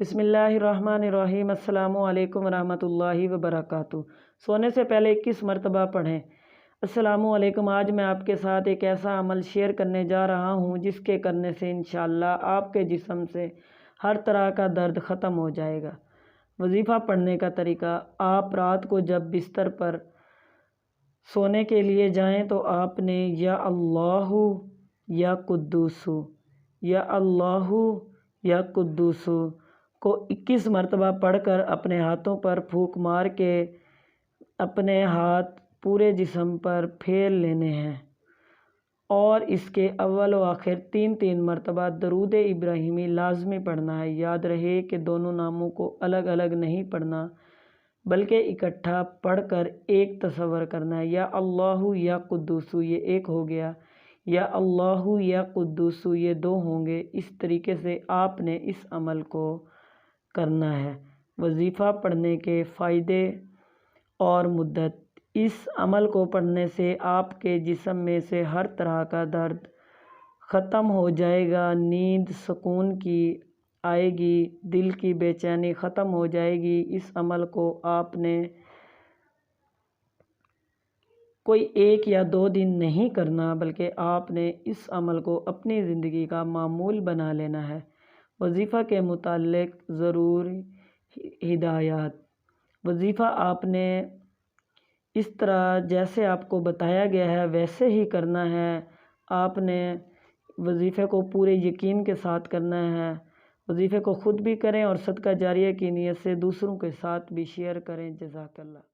بسم اللہ الرحمن الرحیم۔ السلام علیکم ورحمۃ اللہ وبرکاتہ۔ سونے سے پہلے 21 مرتبہ پڑھیں۔ السلام علیکم۔ آج میں آپ کے ساتھ ایک ایسا عمل شیئر کرنے جا رہا ہوں جس کے کرنے سے انشاءاللہ آپ کے جسم سے ہر طرح کا درد ختم ہو جائے گا۔ وظیفہ پڑھنے کا طریقہ: آپ رات کو جب بستر پر سونے کے لیے جائیں تو آپ نے یا اللہ یا قدوس یا اللہ یا قدوس کو 21 مرتبہ پڑھ کر اپنے ہاتھوں پر پھونک مار کے اپنے ہاتھ پورے جسم پر پھیل لینے ہیں، اور اس کے اول و آخر 3 مرتبہ درود ابراہیمی لازمی پڑھنا ہے۔ یاد رہے کہ دونوں ناموں کو الگ الگ نہیں پڑھنا بلکہ اکٹھا پڑھ کر ایک تصور کرنا ہے۔ یا اللہ یا قدوس یہ ایک ہو گیا، یا اللہ یا قدوس یہ 2 ہوں گے۔ اس طریقے سے آپ نے اس عمل کو کرنا ہے۔ وظیفہ پڑھنے کے فائدے اور مدت: اس عمل کو پڑھنے سے آپ کے جسم میں سے ہر طرح کا درد ختم ہو جائے گا، نیند سکون کی آئے گی، دل کی بے چینی ختم ہو جائے گی۔ اس عمل کو آپ نے کوئی 1 یا 2 دن نہیں کرنا بلکہ آپ نے اس عمل کو اپنی زندگی کا معمول بنا لینا ہے۔ وظیفہ کے متعلق ضروری ہدایات: وظیفہ آپ نے اس طرح جیسے آپ کو بتایا گیا ہے ویسے ہی کرنا ہے۔ آپ نے وظیفے کو پورے یقین کے ساتھ کرنا ہے۔ وظیفے کو خود بھی کریں اور صدقہ جاریہ کی نیت سے دوسروں کے ساتھ بھی شیئر کریں۔ جزاک اللہ۔